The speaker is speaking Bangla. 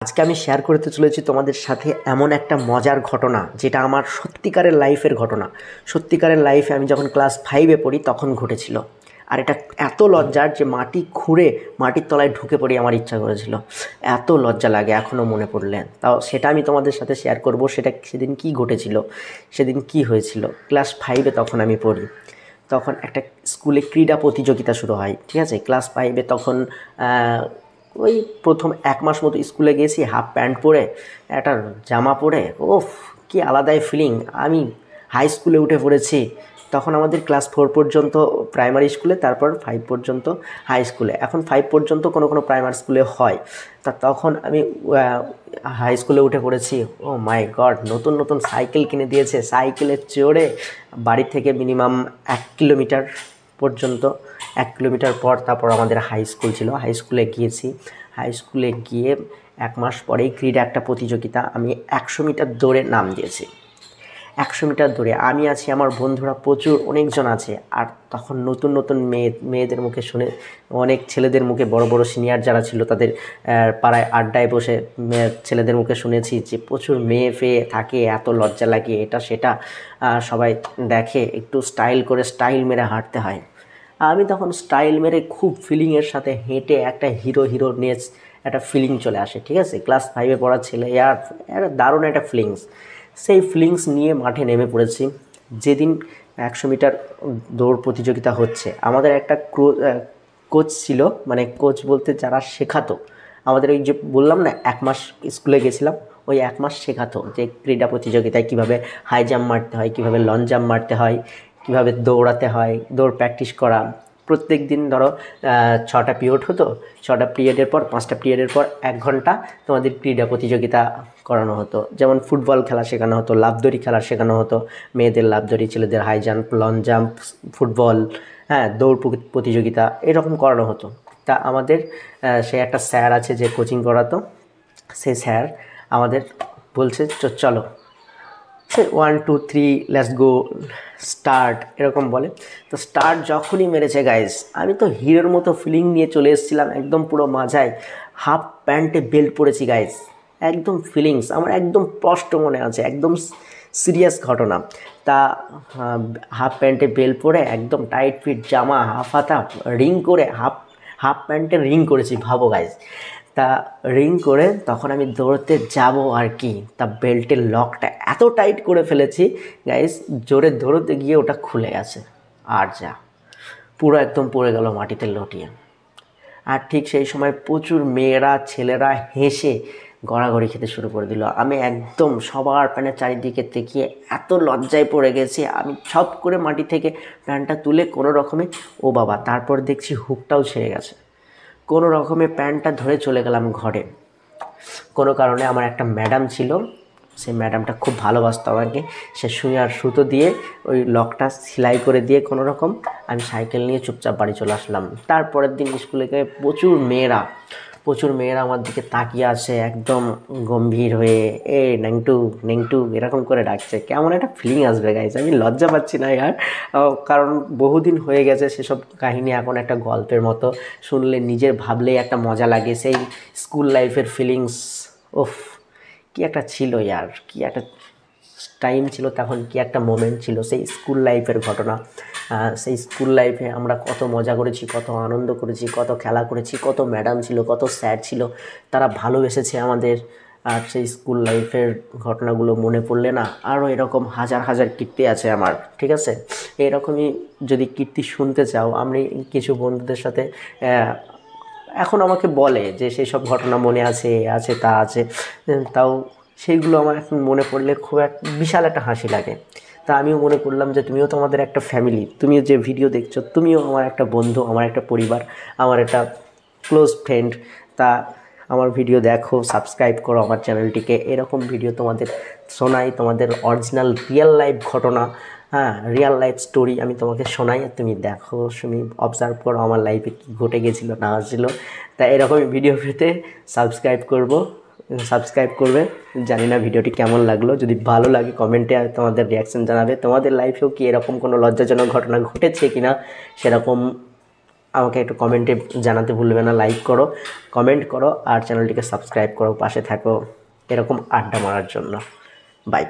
আজকে আমি শেয়ার করতে চলেছি তোমাদের সাথে এমন একটা মজার ঘটনা, যেটা আমার সত্যিকারের লাইফের ঘটনা। সত্যিকারের লাইফে আমি যখন ক্লাস 5-এ পড়ি তখন ঘটেছিল। আর এটা এত লজ্জার যে মাটি খুঁড়ে মাটির তলায় ঢুকে পড়ি আমার ইচ্ছা করেছিল। এত লজ্জা লাগে এখনও মনে পড়লে। তাও সেটা আমি তোমাদের সাথে শেয়ার করব। সেদিন কি ঘটেছিল, সেদিন কি হয়েছিল। ক্লাস 5-এ তখন আমি পড়ি। তখন একটা স্কুলে ক্রীড়া প্রতিযোগিতা শুরু হয়, ঠিক আছে। ক্লাস 5-এ তখন ওই প্রথম 1 মাস মতো স্কুলে গেছি, হাফ প্যান্ট পরে একটা জামা পরে। ওফ, কি আলাদাই ফিলিং। আমি হাই স্কুলে উঠে পড়েছি। তখন আমাদের ক্লাস 4 পর্যন্ত প্রাইমারি স্কুলে, তারপর 5 পর্যন্ত হাই স্কুলে। এখন 5 পর্যন্ত কোনো কোনো প্রাইমারি স্কুলে হয়। তখন আমি হাই স্কুলে উঠে পড়েছি। ও মাই গড, নতুন নতুন সাইকেল কিনে দিয়েছে। সাইকেলে চড়ে বাড়ি থেকে মিনিমাম 1 কিলোমিটার পর্যন্ত, 1 কিলোমিটার পর তারপর আমাদের হাই স্কুল ছিল। হাই স্কুলে গিয়েছি। হাই স্কুলে গিয়ে 1 মাস পরেই ক্রীড়া একটা প্রতিযোগিতা, আমি 100 মিটার দৌড়ে নাম দিয়েছি। 100 মিটার দৌড়ে আমি আছি, আমার বন্ধুরা প্রচুর অনেকজন আছে। আর তখন নতুন নতুন মেয়েদের মুখে শুনে, অনেক ছেলেদের মুখে, বড় বড় সিনিয়র যারা ছিল তাদের পাড়ায় আড্ডায় বসে ছেলেদের মুখে শুনেছি যে প্রচুর মেয়ে ফেয়ে থাকে, এত লজ্জা লাগে, এটা সেটা সবাই দেখে, একটু স্টাইল মেরে হাঁটতে হয়। আমি তখন স্টাইল মেরে খুব ফিলিংয়ের সাথে হেঁটে একটা হিরো নেস একটা ফিলিং চলে আসে, ঠিক আছে। ক্লাস 5-এ পড়া ছেলে, একটা দারুণ একটা ফিলিংস। সেই ফিলিংস নিয়ে মাঠে নেমে পড়েছি। যেদিন 100 মিটার দৌড় প্রতিযোগিতা হচ্ছে, আমাদের একটা কোচ ছিল, মানে কোচ বলতে যারা শেখাতো আমাদের, ওই যে বললাম না 1 মাস স্কুলে গেছিলাম, ওই 1 মাস শেখাতো যে ক্রীড়া প্রতিযোগিতায় কীভাবে হাই জাম্প মারতে হয়, কীভাবে লং জাম্প মারতে হয়, কীভাবে দৌড়াতে হয়, দৌড় প্র্যাকটিস করা। প্রত্যেক দিন ধরো 6টা পিরিয়ড হতো। 6টা পিরিয়ডের পর 5টা পিরিয়ডের পর 1 ঘন্টা তোমাদের ক্রীড়া প্রতিযোগিতা করানো হতো। যেমন ফুটবল খেলা শেখানো হতো, লাফদড়ি খেলা শেখানো হতো, মেয়েদের লাফদড়ি, ছেলেদের high jump, long jump, football, দৌড় প্রতিযোগিতা এরকম করানো হতো। তা আমাদের সে একটা স্যার আছে যে কোচিং করাতো, সেই স্যার আমাদের বলছে চলো, সে 1 2 3 লেটস গো স্টার্ট এরকম বলে। তো স্টার্ট যখনই মেরেছে গাইজ, আমি তো হিরোর মতো ফিলিং নিয়ে চলে এসেছিলাম, একদম পুরো মাজায়। হাফ প্যান্টে বেল্ট পরেছি গাইজ, একদম ফিলিংস আমার একদম স্পষ্ট মনে আছে, একদম সিরিয়াস ঘটনা। তা হাফ প্যান্টে বেল্ট পরে, একদম টাইট ফিট জামা, হাফ হাতা রিং করে, হাফ প্যান্টে রিং করেছি, ভাবো গাইজ। তা রিং করে তখন আমি দৌড়তে যাব আর কি, তা বেল্টের লকটা এত টাইট করে ফেলেছি গাইস, জোরে দৌড়তে গিয়ে ওটা খুলে গেছে। আর যা, পুরো একদম পড়ে গেল মাটিতে লটিয়ে। আর ঠিক সেই সময় প্রচুর মেয়েরা ছেলেরা হেসে গড়াগড়ি খেতে শুরু করে দিল। আমি একদম সবার প্যান্টের চারিদিকে তেকিয়ে এত লজ্জায় পড়ে গেছি, আমি ছপ করে মাটি থেকে প্যান্টটা তুলে কোনো রকমে, ও বাবা, তারপর দেখছি হুকটাও ছেড়ে গেছে। কোনো রকমে প্যান্টটা ধরে চলে গেলাম ঘরে। কোনো কারণে আমার একটা ম্যাডাম ছিল, সেই ম্যাডামটা খুব ভালোবাসতো আমাকে। সে সুই আর সুতো দিয়ে ওই লকটা সেলাই করে দিয়ে কোনো রকম আমি সাইকেল নিয়ে চুপচাপ বাড়ি চলে আসলাম। তারপরের দিন স্কুলে গিয়ে প্রচুর মেয়েরা আমার দিকে তাকিয়ে আছে, একদম গম্ভীর হয়ে এ নেংটু এরকম করে ডাকছে। কেমন একটা ফিলিং আসবে গাইজ, আমি লজ্জা পাচ্ছি না ইয়ার, কারণ বহুদিন হয়ে গেছে সেসব কাহিনী এখন একটা গল্পের মতো শুনলে, নিজের ভাবলেই একটা মজা লাগে। সেই স্কুল লাইফের ফিলিংস, ওফ, কি একটা ছিল ইয়ার, কি একটা টাইম ছিল তখন, কি একটা মোমেন্ট ছিল সেই স্কুল লাইফের ঘটনা। সেই স্কুল লাইফে আমরা কত মজা করেছি, কত আনন্দ করেছি, কত খেলা করেছি, কত ম্যাডাম ছিল, কত স্যার ছিল, তারা ভালোবেসেছে আমাদের। আর সেই স্কুল লাইফের ঘটনাগুলো মনে পড়লে না, আরও এরকম হাজার হাজার কীর্তি আছে আমার, ঠিক আছে। এরকমই যদি কীর্তি শুনতে চাও, আমি কিছু বন্ধুদের সাথে এখন আমাকে বলে যে সেই সব ঘটনা মনে আছে তা আছে, তাও সেইগুলো আমার এখন মনে পড়লে খুব বিশাল একটা হাসি লাগে। তা আমিও মনে করলাম যে তুমিও তো আমাদের একটা ফ্যামিলি, তুমিও যে ভিডিও দেখছো, তুমিও আমার একটা বন্ধু, আমার একটা পরিবার, আমার একটা ক্লোজ ফ্রেন্ড। তা আমার ভিডিও দেখো, সাবস্ক্রাইব করো আমার চ্যানেলটিকে। এরকম ভিডিও তোমাদের শোনাই, তোমাদের অরিজিনাল রিয়েল লাইফ ঘটনা, রিয়েল লাইফ স্টোরি আমি তোমাকে শোনাই, আর তুমি দেখো, তুমি অবজার্ভ করো আমার লাইফে কী ঘটে গেছিলো না হচ্ছিলো। তা এরকমই ভিডিও পেতে সাবস্ক্রাইব করবে। জানি না ভিডিওটি কেমন লাগলো, যদি ভালো লাগে কমেন্টে তোমাদের রিয়াকশান জানাবে। তোমাদের লাইফেও কি এরকম কোনো লজ্জাজনক ঘটনা ঘটেছে কিনা সেরকম আমাকে একটু কমেন্টে জানাতে ভুলবে না। লাইক করো, কমেন্ট করো আর চ্যানেলটিকে সাবস্ক্রাইব করো, পাশে থাকো এরকম আড্ডা মারার জন্য। বাই।